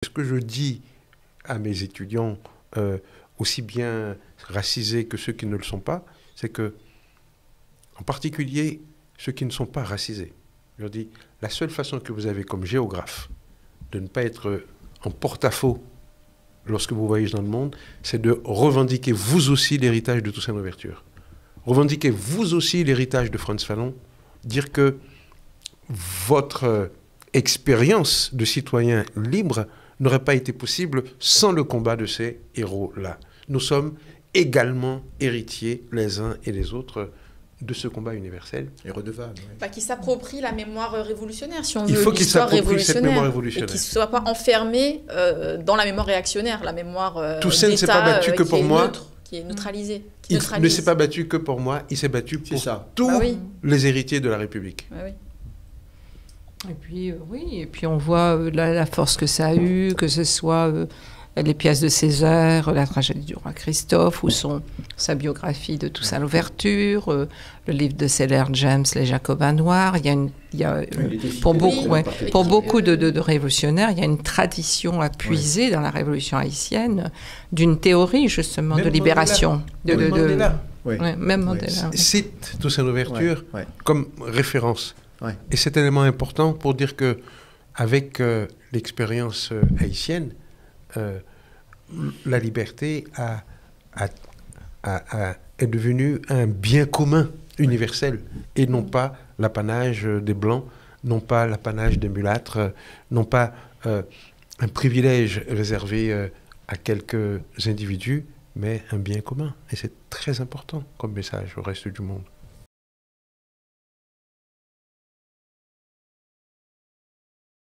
Ce que je dis à mes étudiants, aussi bien racisés que ceux qui ne le sont pas, c'est que, en particulier, ceux qui ne sont pas racisés, je leur dis, la seule façon que vous avez comme géographe de ne pas être en porte-à-faux lorsque vous voyagez dans le monde, c'est de revendiquer vous aussi l'héritage de Toussaint Louverture. Revendiquez vous aussi l'héritage de Frantz Fanon, dire que votre expérience de citoyen libre n'aurait pas été possible sans le combat de ces héros-là. Nous sommes également héritiers les uns et les autres de ce combat universel. Et redevable. Oui. Bah, qui s'approprie la mémoire révolutionnaire, si on veut. Il faut qu'il s'approprie cette mémoire Et révolutionnaire. qu'il ne soit pas enfermé dans la mémoire réactionnaire, la mémoire Toussaint ne s'est pas battu que pour moi. Qui est neutralisée. Il ne s'est pas battu que pour moi, il s'est battu pour tous les héritiers de la République. Ah oui. Et puis, oui, et puis on voit la force que ça a eu, que ce soit les pièces de Césaire, la tragédie du roi Christophe, ou sa biographie de Toussaint Louverture, le livre de Seller James, Les Jacobins Noirs. Pour beaucoup de révolutionnaires, il y a une tradition à puiser dans la révolution haïtienne d'une théorie, justement, même de libération. Même Mandela. Cite Toussaint Louverture comme référence. Ouais. Et c'est un élément important pour dire que avec l'expérience haïtienne, la liberté est devenue un bien commun universel et non pas l'apanage des Blancs, non pas l'apanage des mulâtres, non pas un privilège réservé à quelques individus, mais un bien commun. Et c'est très important comme message au reste du monde.